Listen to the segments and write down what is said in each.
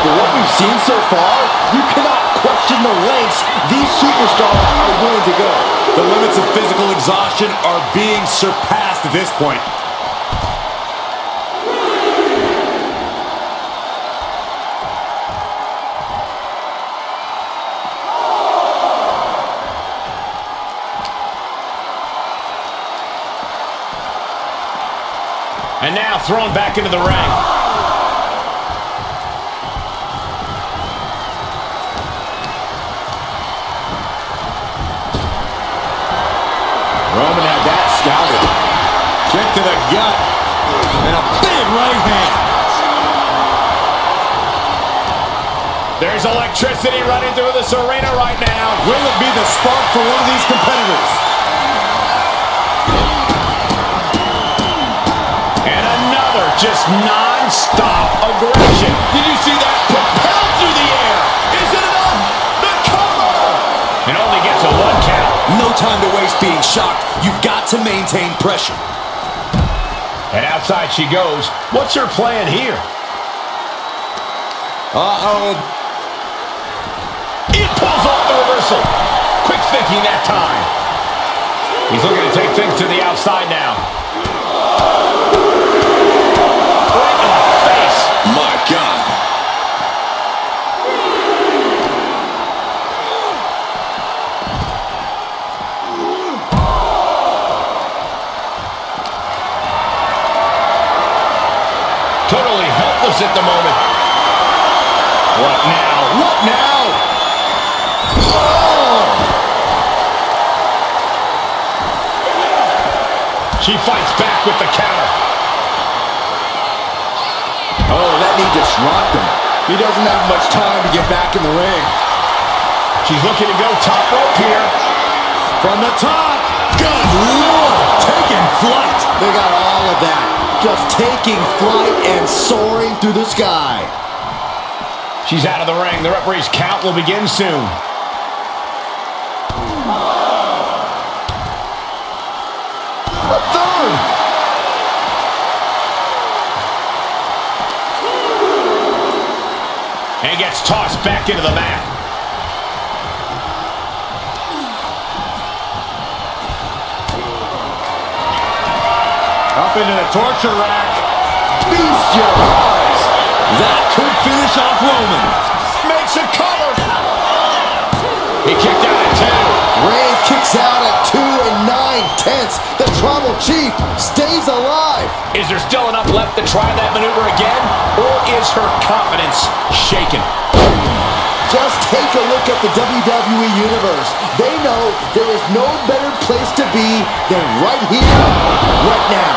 After what we've seen so far, you cannot question the lengths these superstars are willing to go. The limits of physical exhaustion are being surpassed at this point. And now thrown back into the ring. Roman had that scouted. Kick to the gut. And a big right hand. There's electricity running through this arena right now. Will it be the spark for one of these competitors? And another just non-stop aggression. Did you see that? Propelled through the air. Is it enough? The cover! And only gets a 1 count. No time to waste being shocked. You've got to maintain pressure. And outside she goes. What's her plan here? Uh-oh. It pulls off the reversal. Quick thinking that time. He's looking to take things to the outside now. Right in the face. My God. Totally helpless at the moment. What now? What now? Oh! She fights back with the counter. Oh, that knee just rocked him. He doesn't have much time to get back in the ring. She's looking to go top rope here. From the top. Good Lord. Taking flight. They got all of that. Just taking flight and soaring through the sky. She's out of the ring. The referee's count will begin soon. A third. And gets tossed back into the mat. Up into the torture rack. Feast your eyes. That could finish off Roman. Makes a cover. He kicked out at 2. Reigns kicks out at 2 9/10. The Tribal Chief stays alive. Is there still enough left to try that maneuver again? Or is her confidence shaken? Just take a look at the WWE Universe. They know there is no better place to be than right here, right now.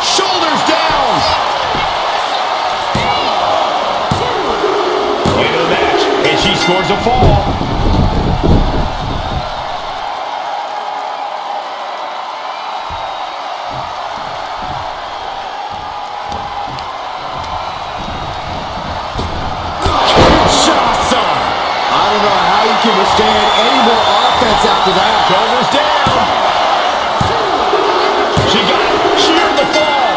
Shoulders down. Into the match. And she scores a fall. Can withstand any more offense after that. Shoulders down. She got it. She earned the fall.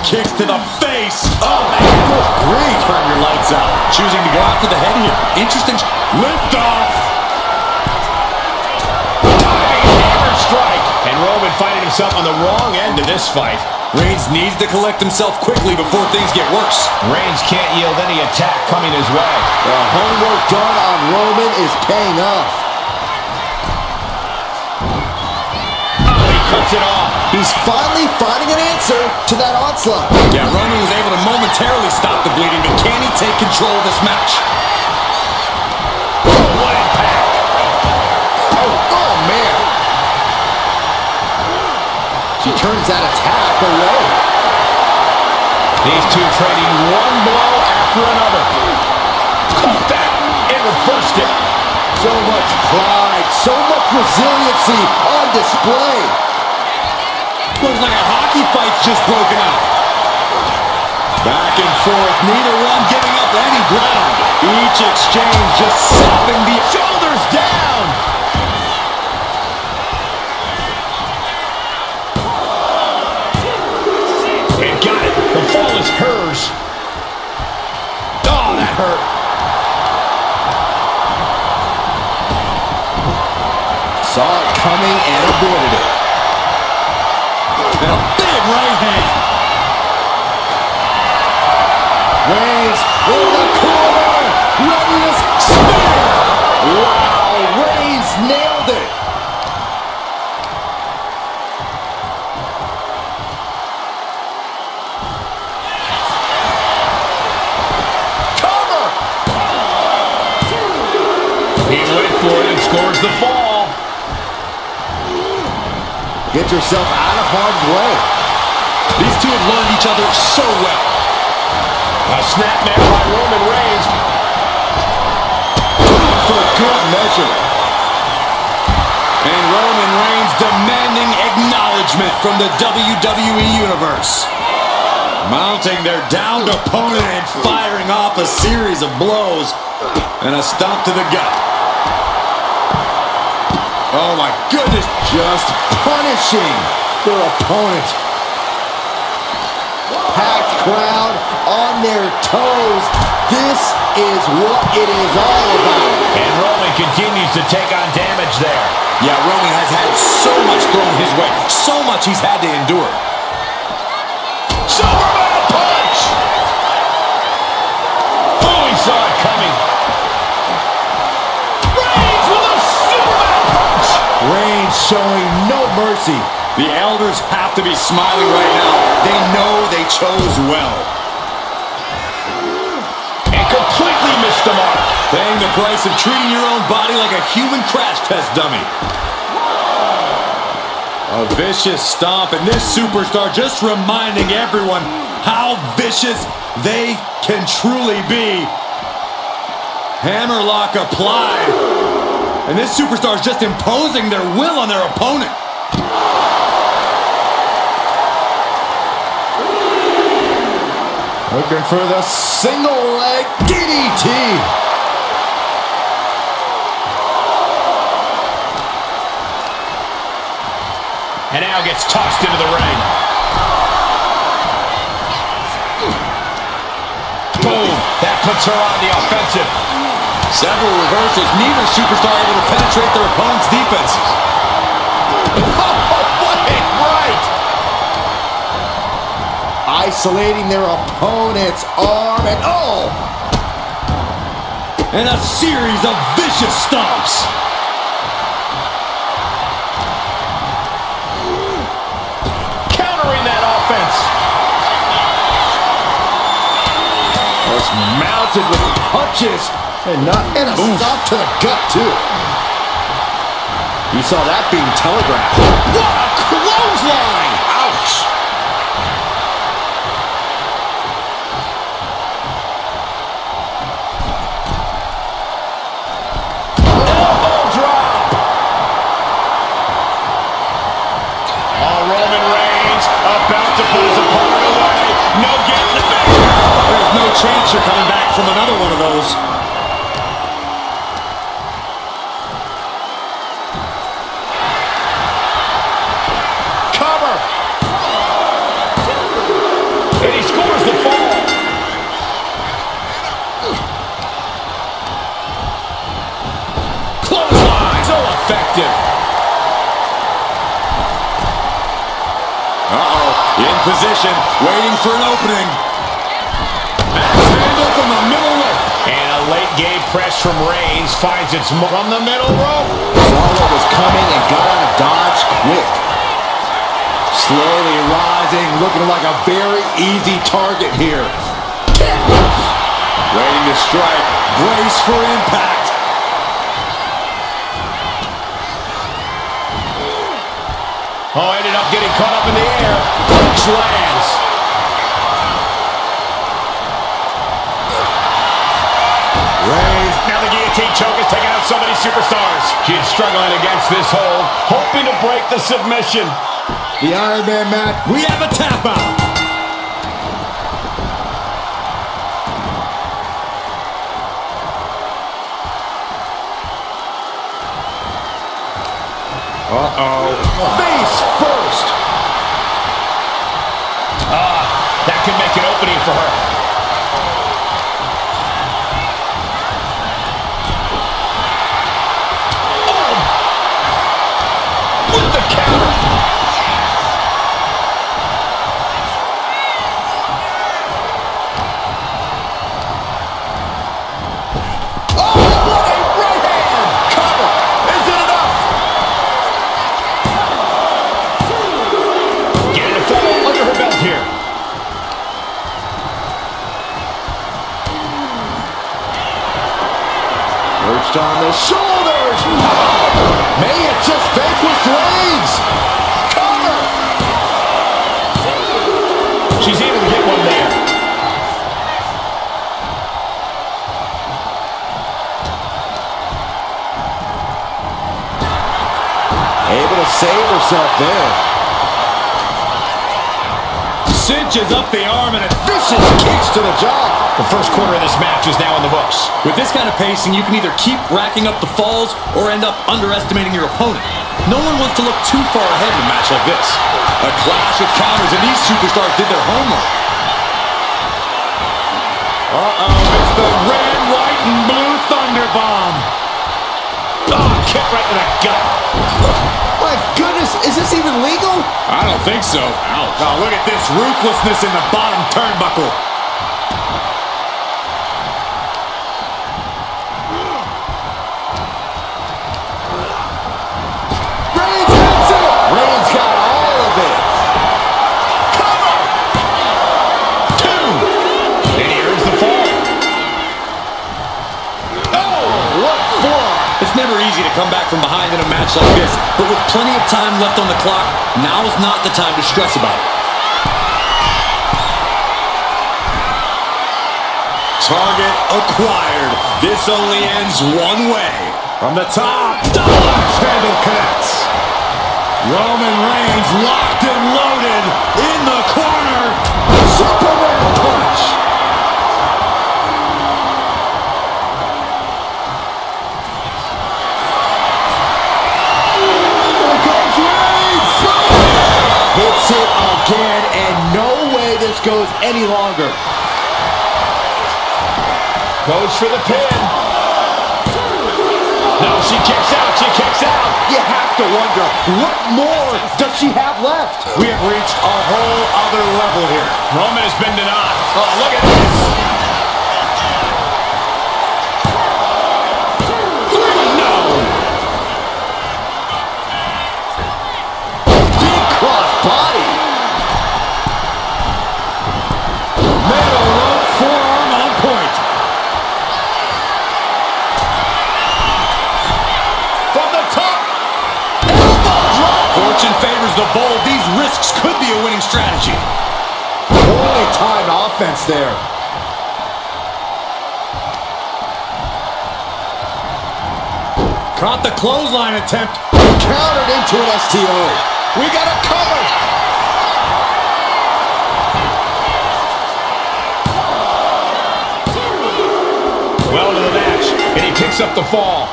Kicks to the face. Oh, man. Good grief. Turn your lights out. Choosing to go after the head here. Interesting. Lift off. Diving hammer strike. And Roman finding himself on the wrong end of this fight. Reigns needs to collect himself quickly before things get worse. Reigns can't yield any attack coming his way. The homework done on Roman is paying off. Oh, he cuts it off. He's finally finding an answer to that onslaught. Yeah, Roman was able to momentarily stop the bleeding, but can he take control of this match? What impact. Oh, man. She turns that attack away. These two trading one blow after another. Caught that and reversed it. So much pride, so much resiliency on display. Looks like a hockey fight's just broken out. Back and forth, neither one giving up any ground. Each exchange just sapping the Shoulders down. And got it. The hurt. Saw it coming and avoided it. And a big right hand. Reigns in the corner. Ready to spear. Wow, Reigns nailed it. Cover. He went for it and scores the fall. Get yourself out of harm's way. These two have learned each other so well. A snapmare by Roman Reigns. For good measure. And Roman Reigns demanding acknowledgement from the WWE Universe. Mounting their downed opponent and firing off a series of blows and a stomp to the gut. Oh my goodness. Just punishing their opponent. Packed crowd on their toes. This is what it is all about. And Roman continues to take on damage there. Yeah, Roman has had so much thrown his way. So much he's had to endure. Superman punch! Oh, he saw it coming. Reigns with a Superman punch! Reigns showing no mercy. The elders have to be smiling right now. They know they chose well. And completely missed the mark. Paying the price of treating your own body like a human crash test dummy. A vicious stomp, and this superstar just reminding everyone how vicious they can truly be. Hammerlock applied. And this superstar is just imposing their will on their opponent. Looking for the single leg DDT. And now gets tossed into the ring. Boom! That puts her on the offensive. Several reversals, neither superstar able to penetrate their opponent's defenses. Oh, what a right! Isolating their opponent's arm and oh! And a series of vicious stomps. Countering that offense. Just mounted with punches and a stop to the gut too. You saw that being telegraphed. What a clothesline! Ouch! Elbow drop! Oh, Roman Reigns about to put his opponent away. No getting the back. There's no chance you're coming back from another one of those. Cover! And he scores the fall. Clothesline! So effective. Uh-oh, in position, waiting for an opening. Max handle from the middle rope. And a late game press from Reigns finds its from the middle rope. Saw what was coming and got out of dodge quick. Slowly rising, looking like a very easy target here. Waiting to strike, brace for impact. Oh, ended up getting caught up in the air. Punch lands. Reigns. Now the guillotine choke is taking out so many superstars. She's struggling against this hold, hoping to break the submission. The Iron Man match. We have a tap out. Uh-oh. Face first. That could make an opening for her. Perched on the shoulders. May it just vanquish Reigns. Cover. She's able to get one there. Able to save herself there. Cinches up the arm and a Vicious kicks to the jaw. The first quarter of this match is now in the books. With this kind of pacing, you can either keep racking up the falls or end up underestimating your opponent. No one wants to look too far ahead in a match like this. a clash of counters, and these superstars did their homework. It's the red, white, and blue Thunder Bomb. Oh, kick right to the gut. My goodness, is this even legal? I don't think so. Ouch. Oh, look at this ruthlessness in the bottom turnbuckle. Reigns hits it! Reigns got all of it. Cover! Two! And he earns the fall. Oh, what forearm! It's never easy to come back from behind in a match like this, but with plenty of time left on the clock, now is not the time to stress about it. Target acquired. This only ends one way. From the top, double axe handle connects. Roman Reigns locked and loaded in the corner. Superman punch. There goes Reigns! Hits it again, and no way this goes any longer. Goes for the pin. No, she kicks out. She kicks out. You have to wonder, what more does she have left? We have reached a whole other level here. Roman has been denied. Oh, look at this. No. Big cross body. Metal rope forearm on point. From the top. Elbow drop. Fortune favors the bold. These risks could be a winning strategy. Poorly timed offense there. Caught the clothesline attempt. Countered into an STO. We got it covered. Well into the match, and he picks up the fall.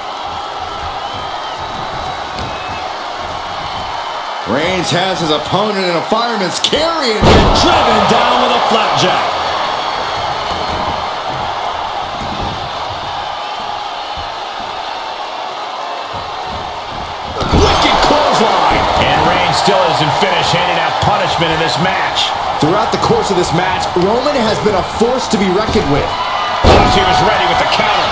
Reigns has his opponent in a fireman's carry and Driven down with a flapjack. Wicked clothesline. And Reigns still isn't finished handing out punishment in this match. throughout the course of this match, Roman has been a force to be reckoned with. She was ready with the counter.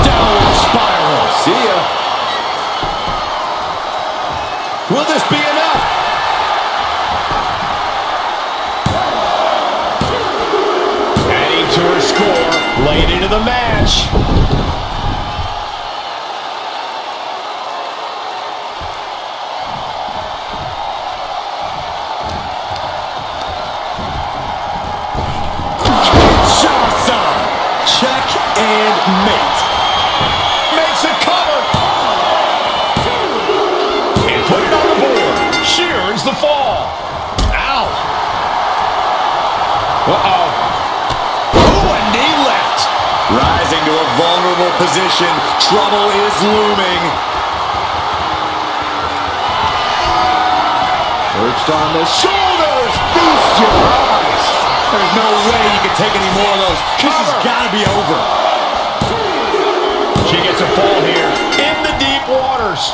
Downward spiral. See ya. Will this be enough? Adding to her score late into the match. Check and mate. Makes a cover. And put it on the board. She earns the fall. Ow. Uh-oh. Ooh, a knee left. Rising to a vulnerable position. Trouble is looming. Perched on the shoulders. Feast your eyes. There's no way you can take any more of those. This has got to be over. She gets a fall here in the deep waters.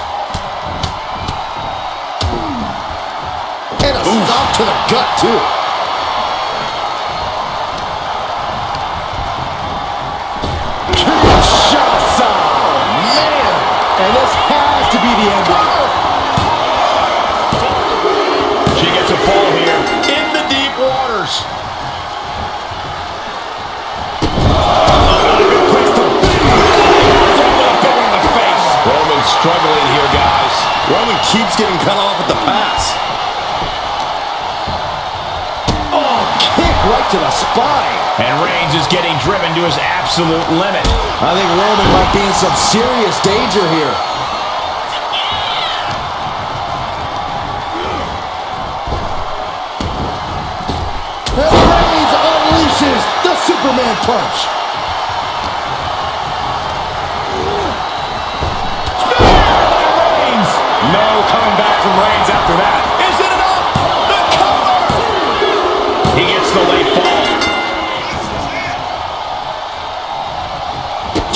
And a stomp to the gut, too. Kinshasa. Man. And this has to be the end of it. She gets a fall here in the deep waters. Roman keeps getting cut off at the pass. Oh, kick right to the spine. And Reigns is getting driven to his absolute limit. I think Roman might be in some serious danger here. And Reigns unleashes the Superman punch. Reigns! No coming back from Reigns after that. Is it enough? The cover! He gets the late fall.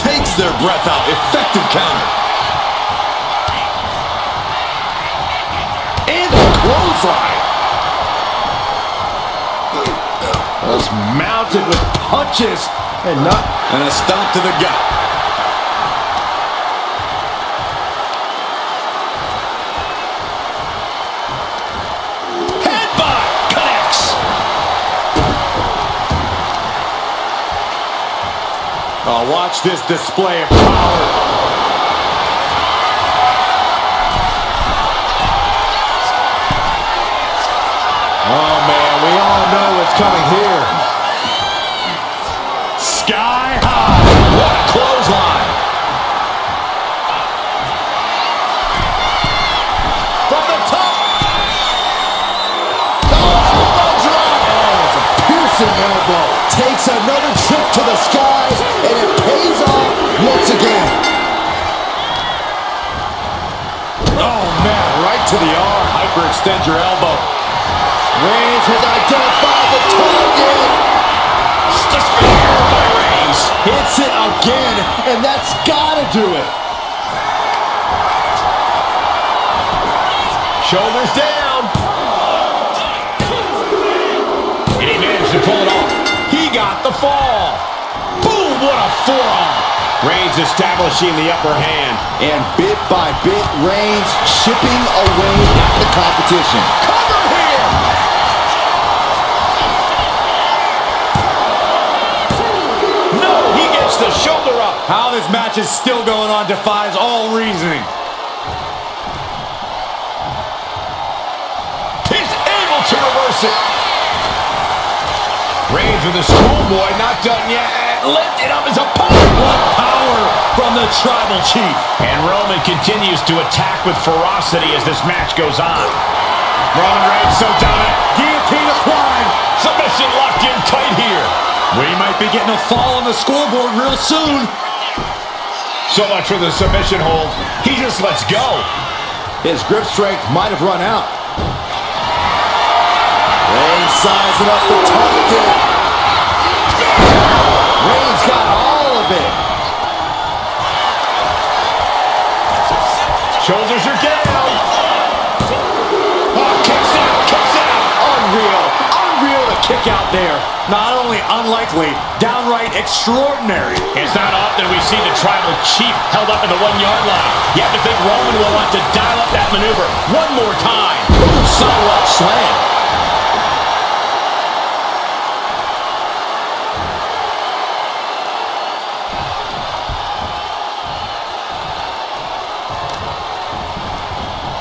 Takes their breath out. Effective counter. And a clothesline. Was mounted with punches and not. And a stomp to the gut. Headbutt connects. Oh, watch this display of power. Oh man, we all know what's coming here. Sky high. What a clothesline. From the top. Oh, elbow drop. Oh, it's a piercing elbow. Takes another trip to the skies, and it pays off once again. Oh man, right to the arm. Hyperextend your elbow. Reigns has identified the target. Spear by Reigns. Hits it again, and that's gotta do it. Shoulders down. And he managed to pull it off. He got the fall. Boom, what a forearm. Reigns establishing the upper hand. And bit by bit, Reigns chipping away at the competition. Cover here. No, he gets the shoulder up. How this match is still going on defies all reasoning. He's able to reverse it. Reigns with the schoolboy, not done yet. Lifted up his opponent. What power from the Tribal Chief. And Roman continues to attack with ferocity as this match goes on. Roman Reigns so dominant. Guillotine applied. Submission locked in tight here. We might be getting a fall on the scoreboard real soon. So much for the submission hold. He just lets go. His grip strength might have run out. Reigns sizing up the target. Reigns got all of it. Shoulders are down. Oh, kicks out, kicks out. Unreal. Unreal to kick out there. Not only unlikely, downright extraordinary. It's not often we see the Tribal Chief held up in the 1 yard line. You have to think Roman will want to dial up that maneuver one more time. Sidewalk slam.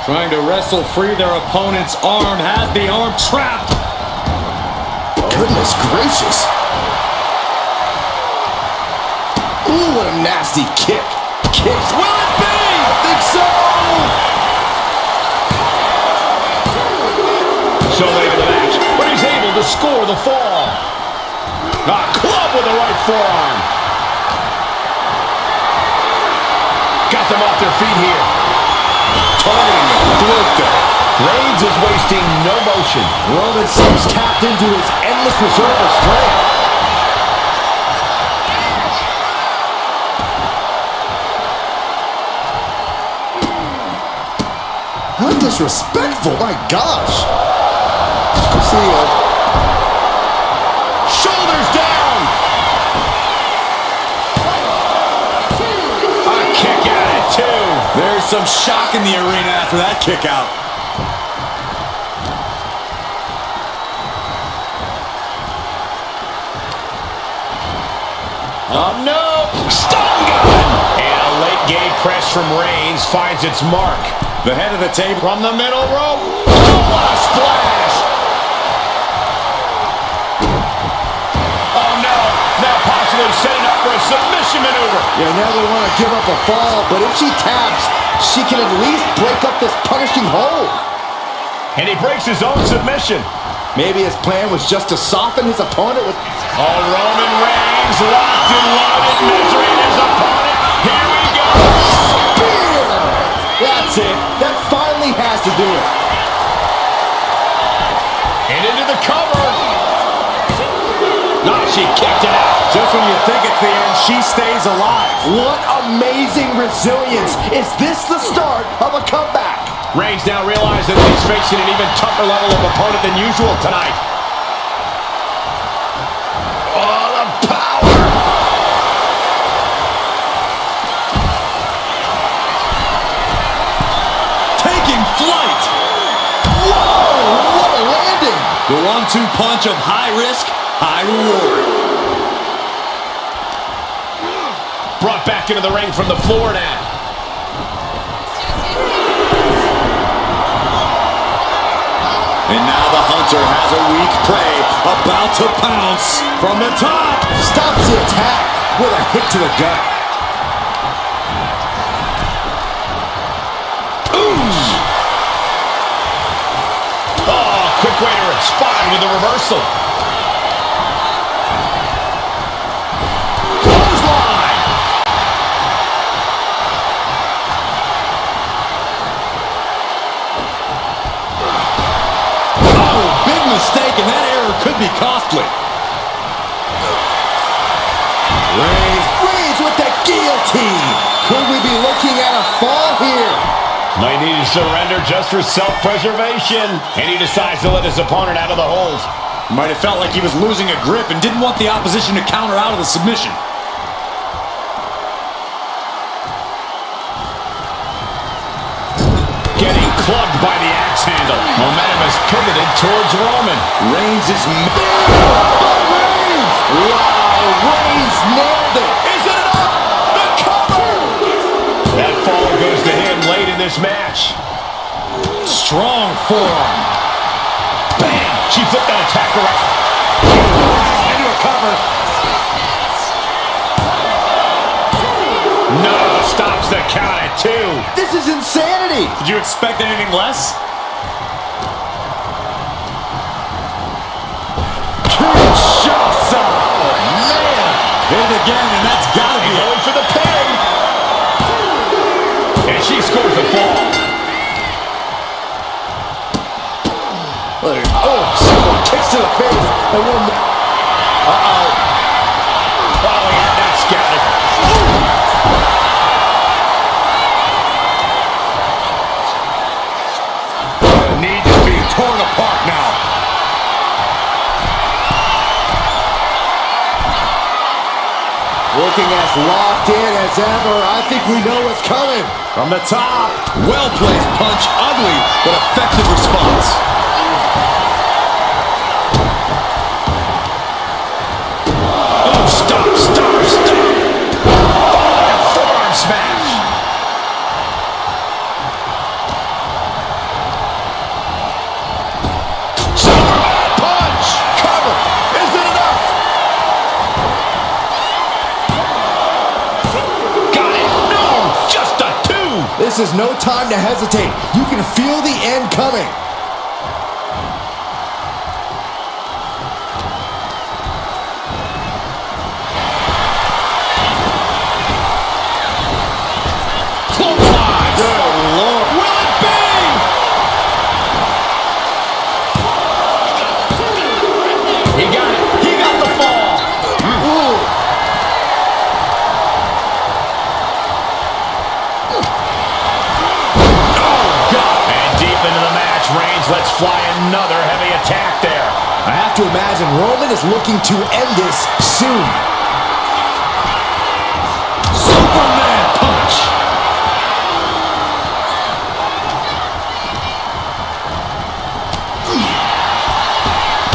Trying to wrestle free their opponent's arm, has the arm trapped. Goodness gracious. Ooh, what a nasty kick. Kicks. Will it be? I think so. So late in the match, but he's able to score the fall. A club with the right forearm. Got them off their feet here. Targeting the throat there. Reigns is wasting no motion. Roman seems tapped into his endless reserve of strength. How disrespectful, my gosh. See ya. Shoulders down. A kick out at 2. There's some shock in the arena after that kick out. Oh no! Stun gun! And a late game press from Reigns finds its mark. The head of the table. From the middle rope. Oh, what a splash! Oh, no. Now possibly setting up for a submission maneuver. You never want to give up a fall, but if she taps, she can at least break up this punishing hold. And he breaks his own submission. Maybe his plan was just to soften his opponent with... Oh, Roman Reigns locked and loaded, measuring his opponent. Here we go. Spear! That's it. That finally has to do it. And into the cover. No, she kicked it out. Just when you think it's the end, she stays alive. What amazing resilience. Is this the start of a comeback? Reigns now realizes that he's facing an even tougher level of opponent than usual tonight. Oh, the power! Taking flight. Whoa, what a landing. The 1-2 punch of high risk, high reward. Brought back into the ring from the floor now. And now the hunter has a weak prey about to pounce from the top. Stops the attack with a hit to the gut. Oh, quick way to respond with the reversal. Clothesline. Mistake, and that error could be costly. Reigns with the guillotine. Could we be looking at a fall here? Might need to surrender just for self-preservation. And he decides to let his opponent out of the hold. Might have felt like he was losing a grip and didn't want the opposition to counter out of the submission. Getting clubbed by the axe handle. Momentum is pivoted towards Roman. Reigns is... Reigns! Wow, Reigns nailed it. Is it enough? The cover! That fall goes to him late in this match. Strong forearm. Bam! She flipped that attack around. Into a cover. No, stops the count at 2. This is insanity. Did you expect anything less? Kinshasa. Oh, man. Hit it again, and that's got to be it. Going for the pin. And she scores the fall. Oh, several kicks to the face. And one more. Uh-oh. Oh, yeah, that's got it. The knee is being torn apart now. Looking as locked in as ever. I think we know what's coming. From the top. Well-placed punch, ugly, but effective response. Oh, stop. Oh, forearm smash. Superman punch. Cover. Is it enough? Got it. No, just a 2. This is no time to hesitate. You can feel the end coming. Clothesline. Good Lord. Will it be? He got it. He got the fall. Ooh. And deep into the match, Reigns lets fly another heavy attack there. I have to imagine Roman is looking to end this soon. Superman punch.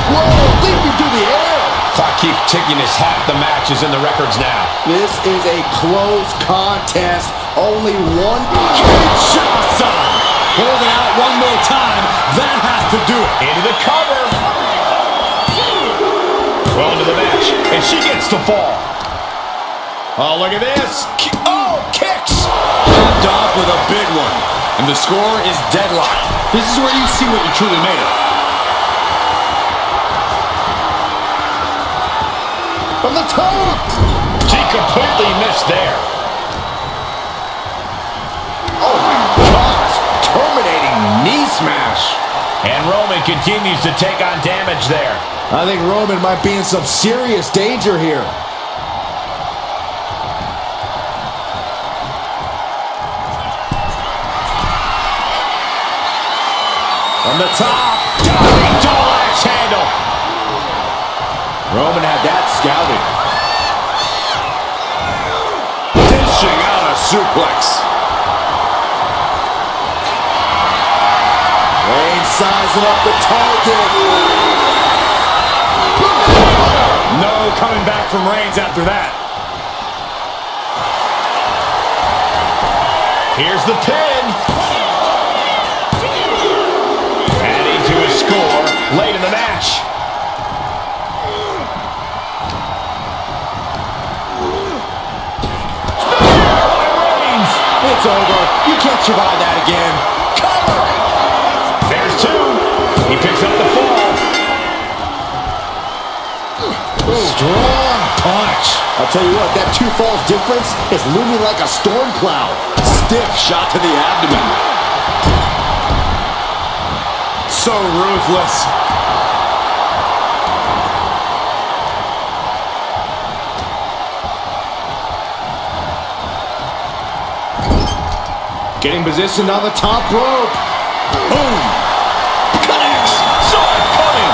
Whoa, leaping through the air. Clock keeps ticking as half the match is in the records now. This is a close contest. Only one. Kinshasa! time, that has to do it. Into the cover. Well into the match, and she gets the fall. Oh, look at this. Oh, kicks. Capped off with a big one. And the score is deadlocked. This is where you see what you're truly made of. From the top. She completely missed there. Oh my gosh. Terminating knee smash. And Roman continues to take on damage there. I think Roman might be in some serious danger here. From the top. Diving double axe handle. Roman had that scouted. Dishing out a suplex. Reigns sizing up the target. No coming back from Reigns after that. Here's the pin. Adding to his score late in the match. Reigns. It's over. You can't survive that again. Cover. There's two. He picks up the fall. Strong punch. I'll tell you what, that two falls difference is looming like a storm cloud. Stiff shot to the abdomen. So ruthless. Getting positioned on the top rope. Boom. Connects. Saw it coming.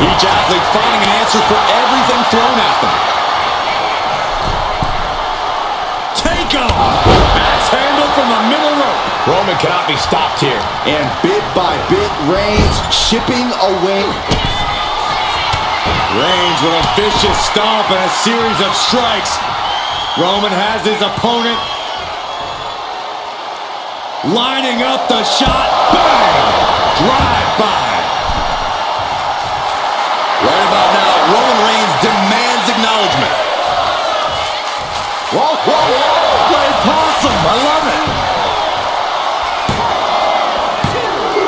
Each athlete finding an answer for everything thrown at them. Take him. Axe handle from the middle rope. Roman cannot be stopped here. And bit by bit, Reigns chipping away. Reigns with a vicious stomp and a series of strikes. Roman has his opponent lining up the shot. Bang! Drive-by. Right about now, Roman Reigns demands acknowledgement. Whoa, whoa, whoa! Great possum. I love it.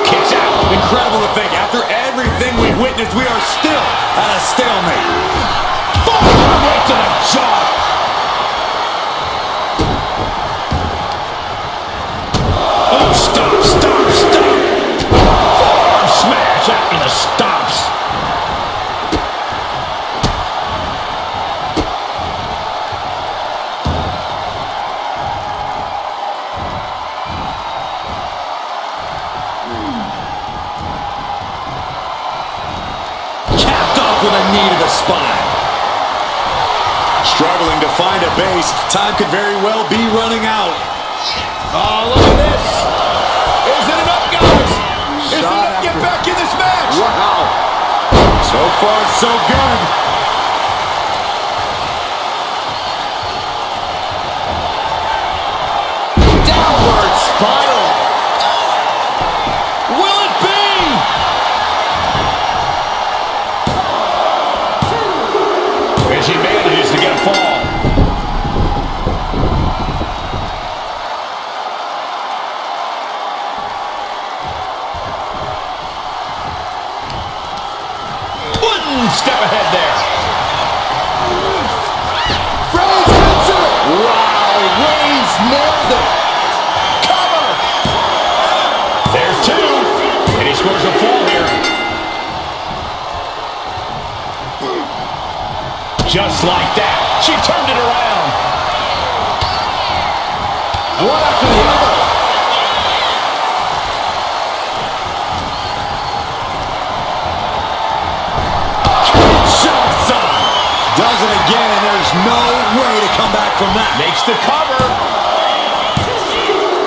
Kicks out. Incredible to think, after everything we've witnessed, we are still at a stalemate. Right to the jaw. Oh, stop, stop, stop. Forearm smash after the stomps. Capped off with a knee to the spine. Struggling to find a base. Time could very well be running out. Oh, look at this. Is it enough, guys? Is it enough to get back in this match? Wow. So far, so good. Downward spiral. Will it be? And she manages to get a fall. One step ahead there. Reigns hits it. Wow, Reigns nailed it. Cover. There's two. And he scores a fall here. Just like that. She turned it around. One after the other. Shots on. Does it again, and there's no way to come back from that. Makes the cover.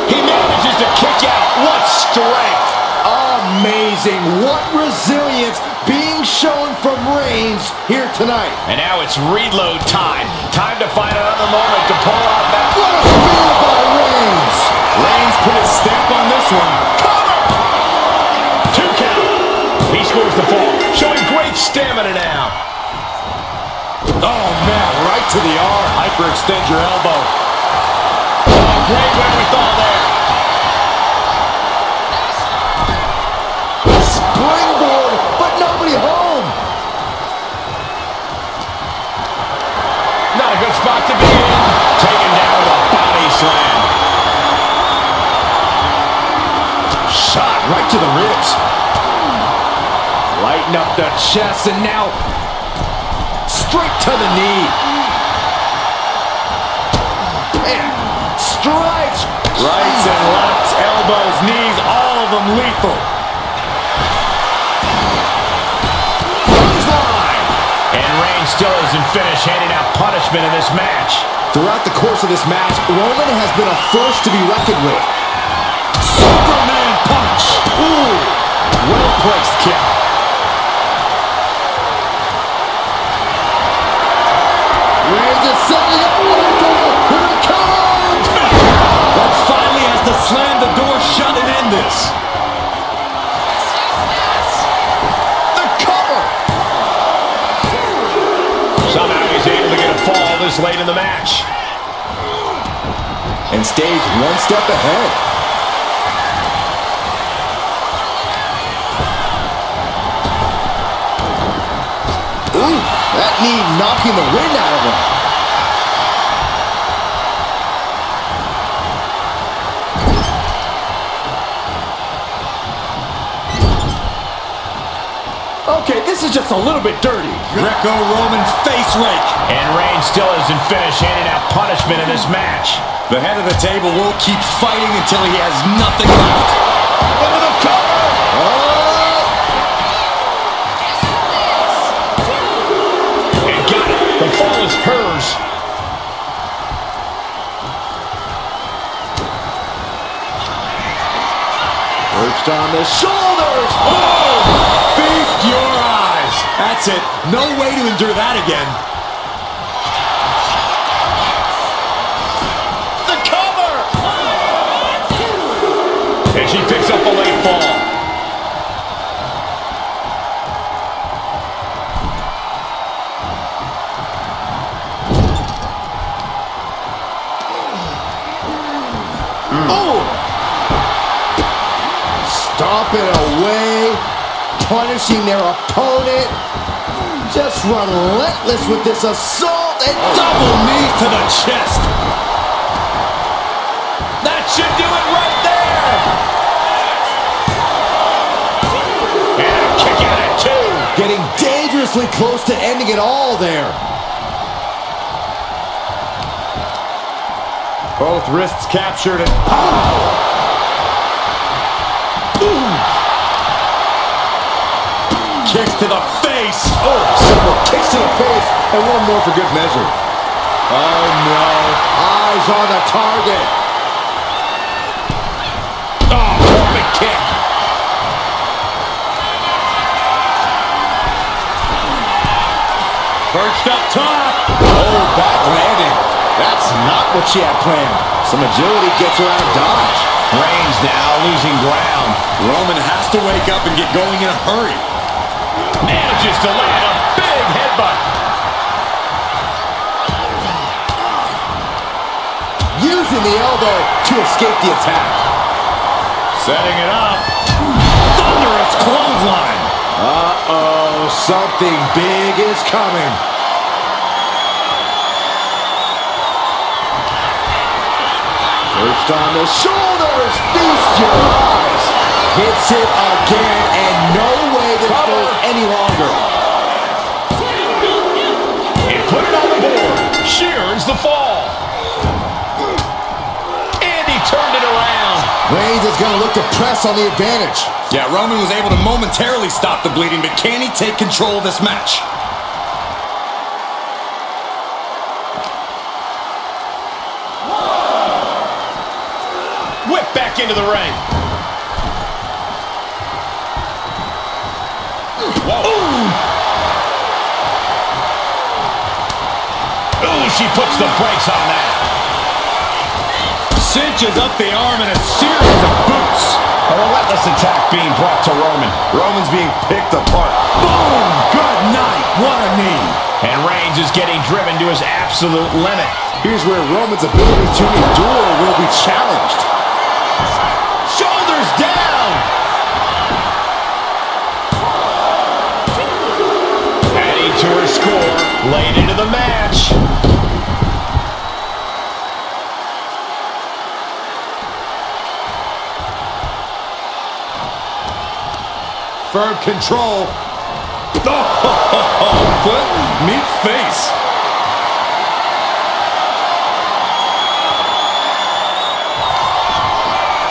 He manages to kick out. What strength. Amazing. What resilience being shown from Reigns here tonight. And now it's reload time. Time to find another moment to pull out that. What a spear by Reigns. Reigns put his stamp on this one. Cover. Stamina now. Oh, man, right to the arm. Hyperextend your elbow. Oh, great wherewithal there. Springboard, but nobody home. Not a good spot to be in. Taken down with a body slam. Shot right to the ribs. Lighten up the chest, and now straight to the knee. And strikes. Rights and lefts, elbows, knees, all of them lethal. And Reigns still isn't finished handing out punishment in this match. Throughout the course of this match, Roman has been a force to be reckoned with. Superman punch. Ooh, well-placed kick. Reigns is setting up. Here it comes. That finally has to slam the door shut and end this. The cover. Somehow he's able to get a fall this late in the match. And stays one step ahead. Ooh, that knee knocking the wind out of him. Okay, this is just a little bit dirty. Greco-Roman face rake. And Reigns still isn't finished handing out punishment in this match. The head of the table will keep fighting until he has nothing left. Into the cover. Oh! And got it. The fall is hers. Perched on the shoulders. Oh! Feast your eyes. That's it. No way to endure that again. The cover. And she picks up a late fall. Oh! Stomping away, punishing their opponent. Just relentless with this assault and Double knee to the chest. That should do it right there. And a kick out at two. getting dangerously close to ending it all there. Both wrists captured and kicks to the face. Oh, several kicks to the face, and one more for good measure. Oh no, eyes on the target. Oh, Roman kick. Perched up top. Oh, back landing. That's not what she had planned. Some agility gets her out of dodge. Reigns now losing ground. Roman has to wake up and get going in a hurry. Manages to land a big headbutt. Using the elbow to escape the attack. Setting it up. Thunderous clothesline. Uh-oh, something big is coming. Perched on the shoulders, feast your eyes. Hits it again, and no way this goes any longer. And put it on the board. Shears the fall. And he turned it around. Reigns is going to look to press on the advantage. Yeah, Roman was able to momentarily stop the bleeding, but can he take control of this match? Whip back into the ring. Whoa. Ooh, she puts the brakes on that. Cinches up the arm in a series of boots. A relentless attack being brought to Roman. Roman's being picked apart. Boom! Good What a knee. And Reigns is getting driven to his absolute limit. Here's where Roman's ability to endure will be challenged. Shoulders down. Adding to her score, late into the match. Firm control. Oh, foot, meet face.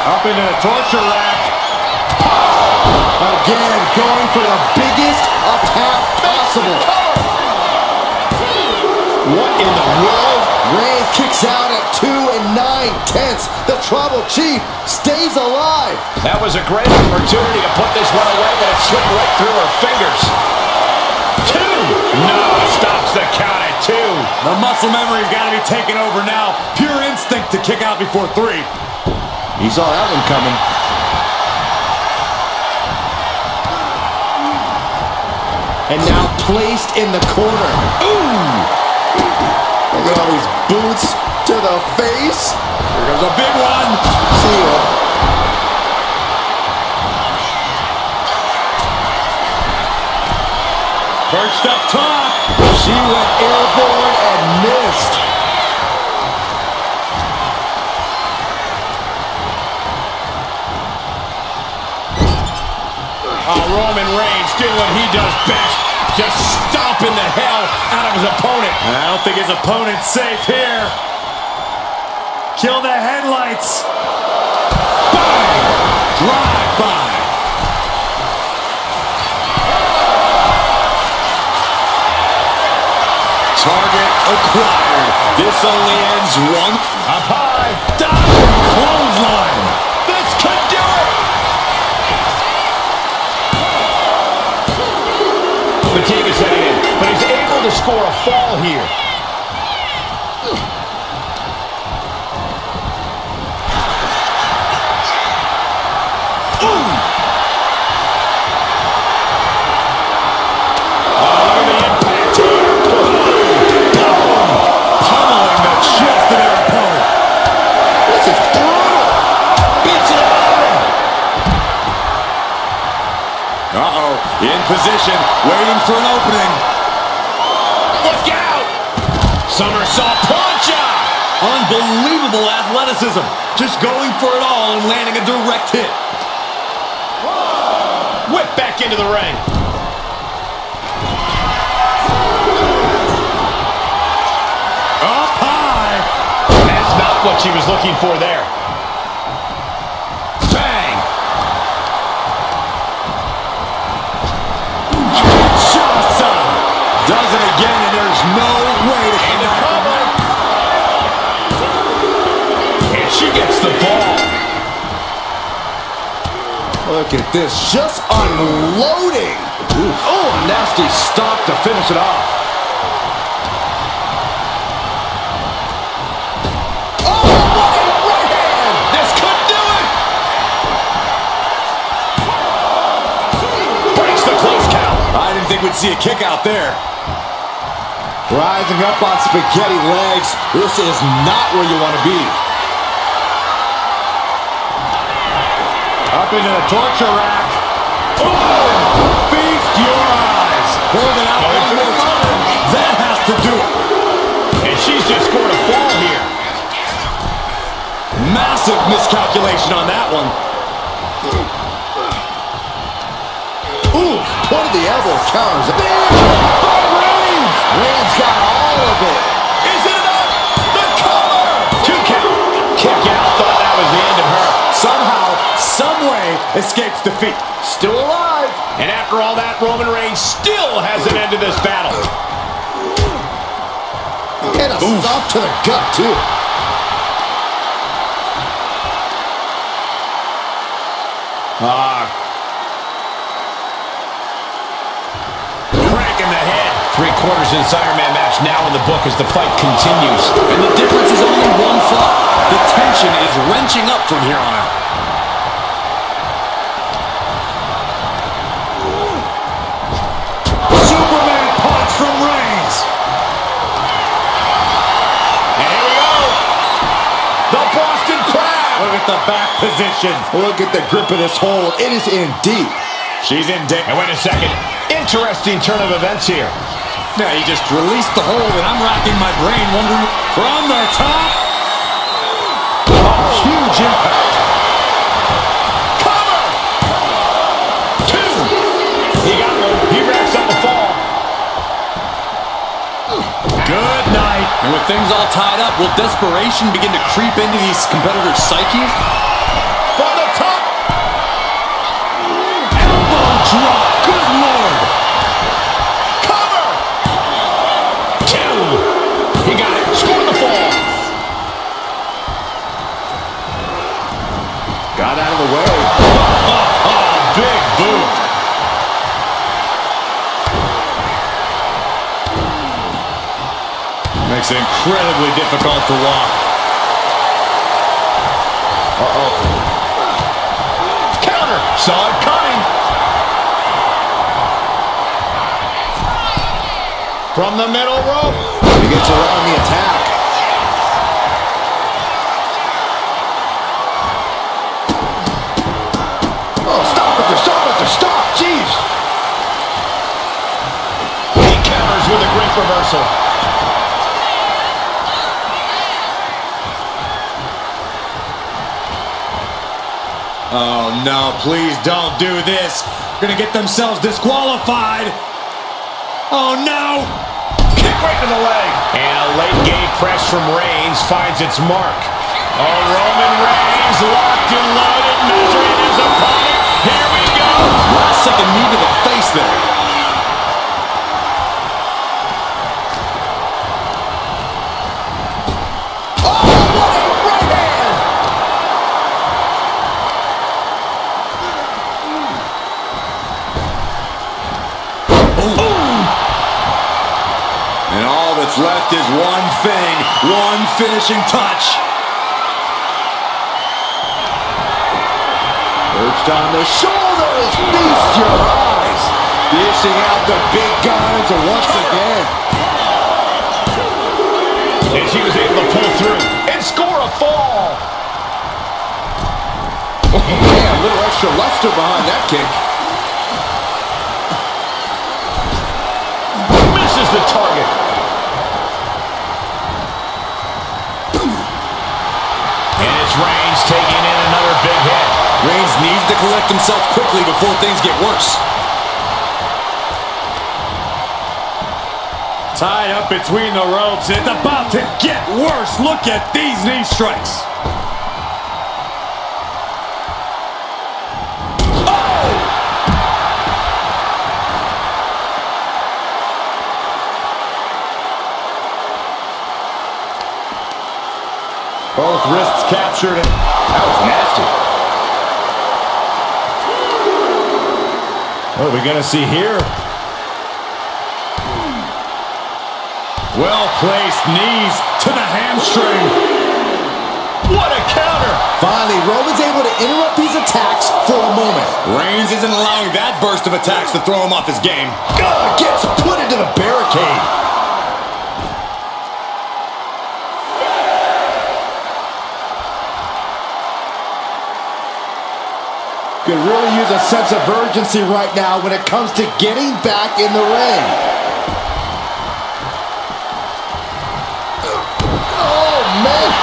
Up into the torture rack. Again, going for the biggest attack possible. What in the world? Reigns kicks out at 2 9/10. The Tribal Chief stays alive. That was a great opportunity to put this one away, but it slipped right through her fingers. 2. No, stops the count at 2. The muscle memory's got to be taken over now. Pure instinct to kick out before 3. He saw that one coming. And now placed in the corner. Ooh! Look at all these boots to the face. Here goes a big one. See ya. Perched up top. She went airborne and missed. Roman Reigns doing what he does best. Just stomping the hell out of his opponent. I don't think his opponent's safe here. Kill the headlights. Bang! Drive by. Target acquired. This only ends one. Up high. Diving clothesline. This could do it. Fatigue is setting in, but he's able to score a fall here. In position, waiting for an opening. Look out! Somersault plancha! Unbelievable athleticism. Just going for it all and landing a direct hit. Whip back into the ring. Up high. That's not what she was looking for there. Bang! Does it again, and there's no way to come back from that. And she gets the ball. Look at this, just unloading. Oh, nasty stop to finish it off. Oh, what a right hand! This could do it! Breaks the close count. I didn't think we'd see a kick out there. Rising up on spaghetti legs. This is not where you want to be. Up into the torture rack. Oh! Feast your eyes. Holding out one more time. That has to do it. And she's just scored a fall here. Massive miscalculation on that one. Ooh, point of the elbow counters. Reigns got all of it. Is it enough? The cover! 2 count. Kick out. Thought that was the end of her. Somehow, someway, escapes defeat. Still alive. And after all that, Roman Reigns still hasn't ended this battle. And a stop to the gut, too. Cranking the head. 3/4 inside Iron Man match now in the book as the fight continues. And the difference is only one fall. The tension is wrenching up from here on out. Superman punch. the back position. Look at the grip of this hold. It is in deep. She's in deep. And wait a second. Interesting turn of events here. Yeah, he just released the hold, and I'm racking my brain wondering from the top. Oh, huge impact. Cover! 2. He got one. He racks up the fall. Good night. And with things all tied up, will desperation begin to creep into these competitors' psyches? From the top. Elbow drop. Good Lord. Cover! 2. He got it. Scored the fall. Got out of the way. Big boot. Makes it incredibly difficult to walk. Counter. Saw it coming. From the middle rope. He gets around the attack. Oh, stop it there, stop it there, stop! Jeez! He counters with a great reversal. Oh, no, please don't do this. Gonna get themselves disqualified. Oh, no. Kick right to the leg. And a late game press from Reigns finds its mark. Oh, Roman Reigns locked and loaded, measuring his opponent. Here we go. Last second knee to the face there. And all that's left is one thing, one finishing touch. Perched on the shoulders, feast your eyes. Dishing out the big guns once again. And she was able to pull through and score a fall. Man, a little extra luster behind that kick. Misses the target. And it's Reigns taking in another big hit. Reigns needs to collect himself quickly before things get worse. Tied up between the ropes. It's about to get worse. Look at these knee strikes. Both wrists captured. That was nasty. What are we going to see here? Well-placed knees to the hamstring. What a counter. Finally, Roman's able to interrupt these attacks for a moment. Reigns isn't allowing that burst of attacks to throw him off his game. Gets put into the barricade. Could really use a sense of urgency right now when it comes to getting back in the ring. Oh, man.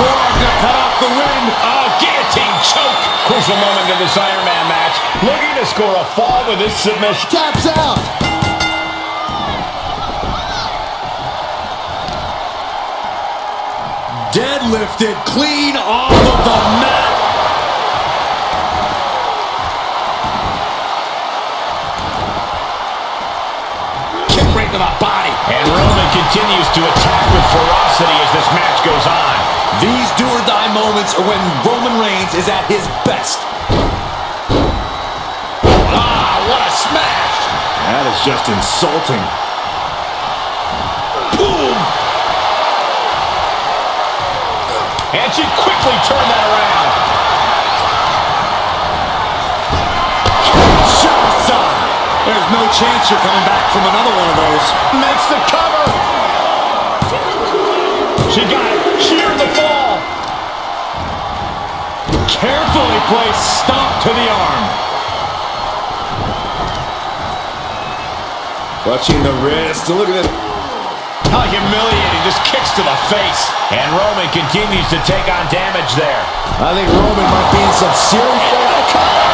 Forearm gonna cut off the wind. Oh, guillotine choke. Crucial moment in this Iron Man match. Looking to score a fall with this submission. Taps out. Deadlifted clean off of the mat. Right to the body. And Roman continues to attack with ferocity as this match goes on. These do-or-die moments are when Roman Reigns is at his best. Ah, what a smash. That is just insulting. Boom. And she quickly turned that around. There's no chance you're coming back from another one of those. Makes the cover. She got it. Sheared the fall. Carefully placed stomp to the arm. Clutching the wrist. Look at it. How humiliating. Just kicks to the face. And Roman continues to take on damage there. I think Roman might be in some serious trouble.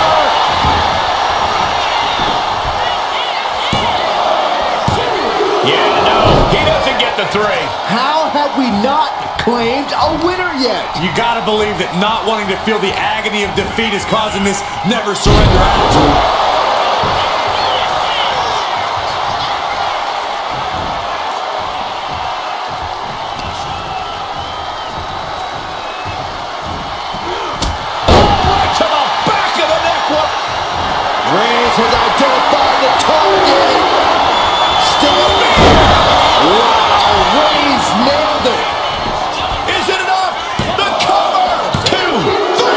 Yeah, no, he doesn't get the 3. How have we not claimed a winner yet? You gotta believe that not wanting to feel the agony of defeat is causing this never surrender attitude. Reigns has identified the target. Still there. Wow, Reigns nailed it. Is it enough? The cover. 2, 3,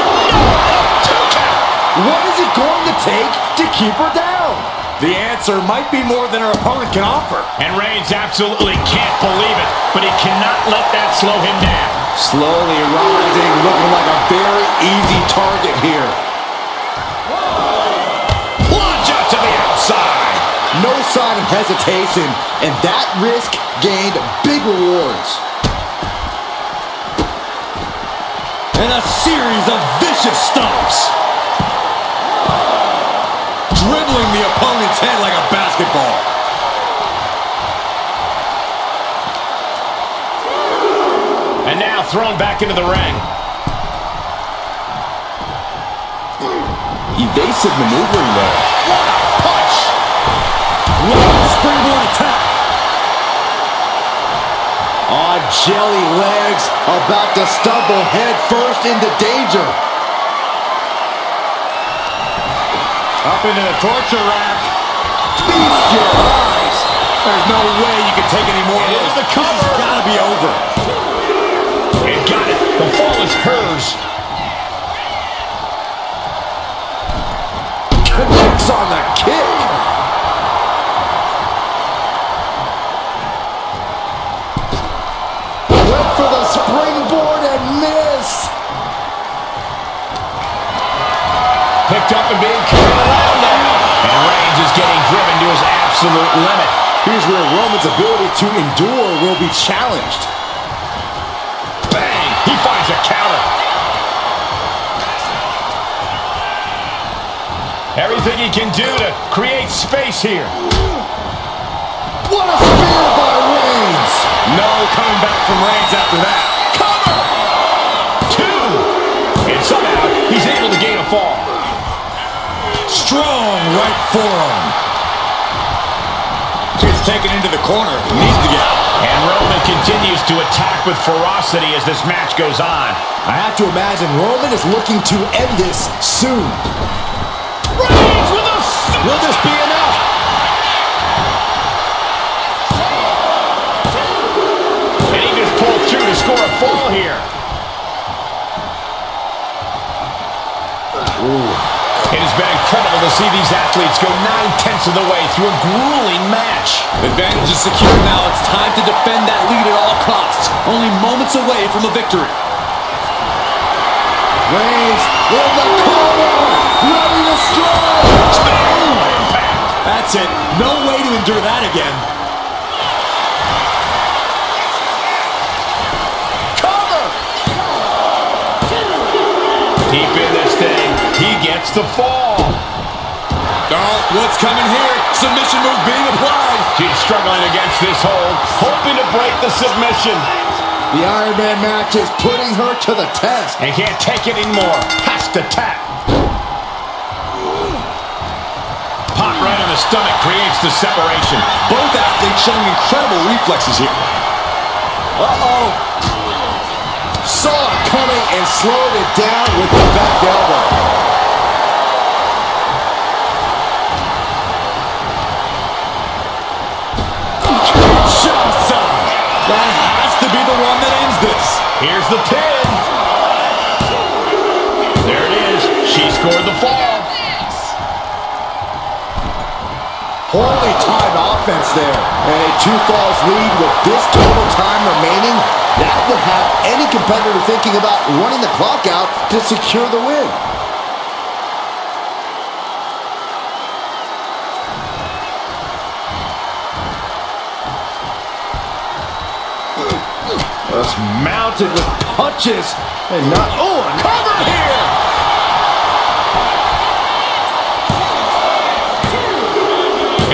no, 2 count. What is it going to take to keep her down? The answer might be more than her opponent can offer. And Reigns absolutely can't believe it, but he cannot let that slow him down. Slowly rising, looking like a very easy target here. Launch out to the outside. No sign of hesitation, and that risk gained big rewards. And a series of vicious stomps. Dribbling the opponent's head like a basketball. And now thrown back into the ring. Evasive maneuvering there. What a punch. Long springboard attack. On jelly legs, about to stumble head first into danger. Up into the torture rack. Feast your eyes. There's no way you can take any more of Here's this. the cover. This has got to be over. And got it. The fall is hers. Connects on the kick. Went for the springboard and missed. Picked up and being carried around now. And Reigns is getting driven to his absolute limit. Here's where Roman's ability to endure will be challenged. Bang! He finds a counter. Everything he can do to create space here. What a spear by Reigns! No coming back from Reigns after that. Cover! 2! And somehow he's able to gain a fall. Strong right forearm. Gets taken into the corner. Needs to get out. And Roman continues to attack with ferocity as this match goes on. I have to imagine Roman is looking to end this soon. Reigns with a... Will this be enough? And he just pulled through to score a fall here. It has been incredible to see these athletes go 9/10 of the way through a grueling match. Advantage is secure now. It's time to defend that lead at all costs. Only moments away from a victory. Reigns in the corner, ready to strike. Impact. That's it. No way to endure that again. Cover. Deep in this thing, he gets the fall. Oh, what's coming here? Submission move being applied. She's struggling against this hold, hoping to break the submission. The Iron Man match is putting her to the test. And can't take it anymore. Has to tap. Pop right on the stomach creates the separation. Both athletes showing incredible reflexes here. Uh-oh. Saw it coming and slowed it down with the back elbow. That has to be the one that ends this. Here's the pin. There it is. She scored the fall. Poorly timed offense. defense there. And a 2 falls lead with this total time remaining, that would have any competitor thinking about running the clock out to secure the win. Just mounted with punches and not. Oh, a cover here!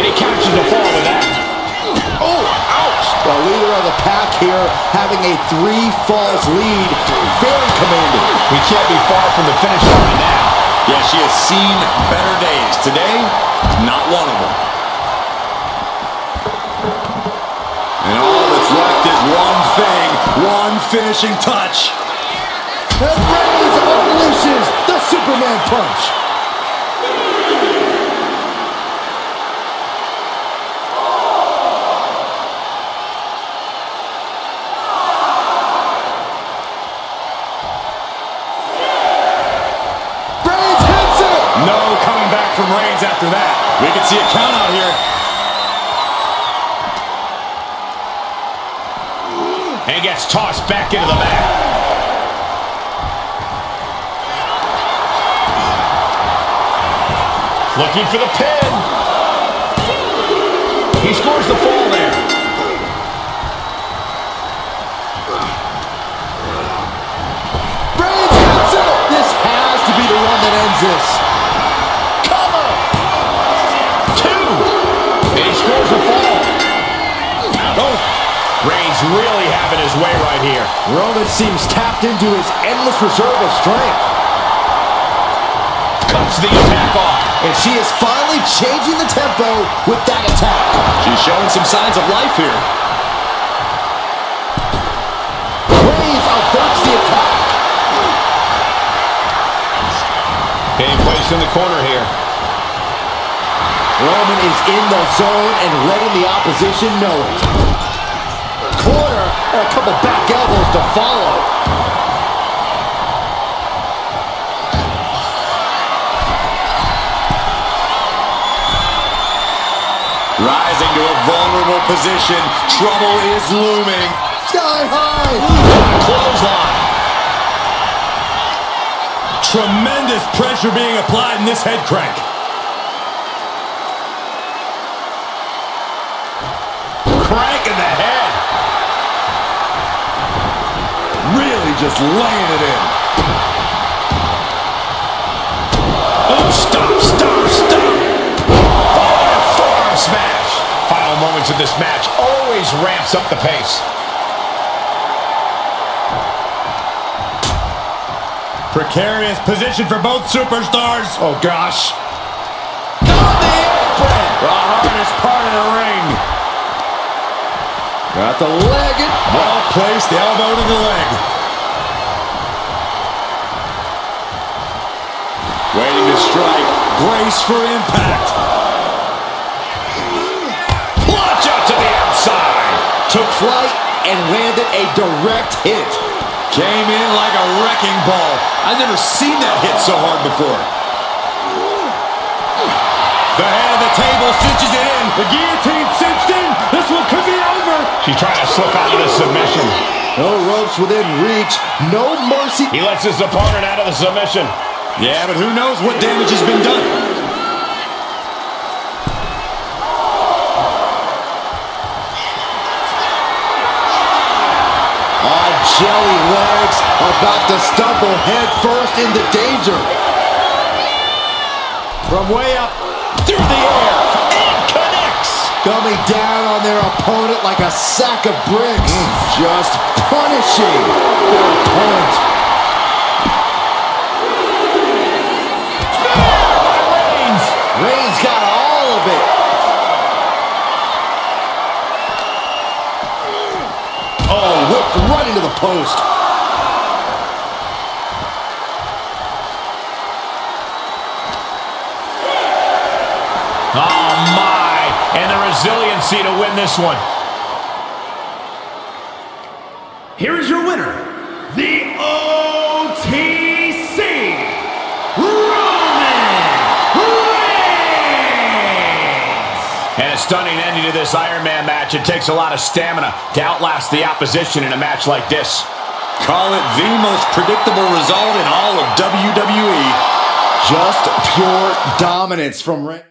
And he catches the fall with that. Oh, ouch! The leader of the pack here having a 3 falls lead. Very commanding. We can't be far from the finish line now. Yeah, she has seen better days. Today, not one of them. And all that's left is one thing, one finishing touch. And Reigns unleashes the Superman punch. Reigns hits it. No coming back from Reigns after that. We can see a count out here. And gets tossed back into the mat. Looking for the pin. He scores the fall there. Reigns hits it. This has to be the one that ends this. Cover. 2. And he scores the fall. Oh. Reigns really having his way right here. Roman seems tapped into his endless reserve of strength. Cuts the attack off. And she is finally changing the tempo with that attack. She's showing some signs of life here. Reigns averts the attack. Getting placed in the corner here. Roman is in the zone and letting the opposition know it. Corner and a couple back elbows to follow. Rising to a vulnerable position. Trouble is looming. Sky high. Clothesline. Tremendous pressure being applied in this head crank. Crank in the head. Really just laying it in. Oh, stop. Forearm smash. Final moments of this match always ramps up the pace. Precarious position for both superstars. Oh, gosh. On the apron. The hardest part of the ring. Got the leg. Well placed elbow to the leg. Waiting to strike. Brace for impact. Launch out to the outside. Took flight and landed a direct hit. Came in like a wrecking ball. I've never seen that hit so hard before. The head of the table cinches it in. The guillotine cinched in. This one could be over. She's trying to slip out of the submission. No ropes within reach. No mercy. He lets his opponent out of the submission. Yeah, but who knows what damage has been done. Jelly legs about to stumble head first into danger. From way up. Through the air. And connects. Coming down on their opponent like a sack of bricks. Just punishing their opponent. Reigns got all of it. Oh, whipped right into the post. Oh, my. And the resiliency to win this one. Here is your winner, the OTC, Roman Reigns. And it's stunning ending to this Iron Man match. It takes a lot of stamina to outlast the opposition in a match like this. Call it the most predictable result in all of WWE. Just pure dominance from Rey.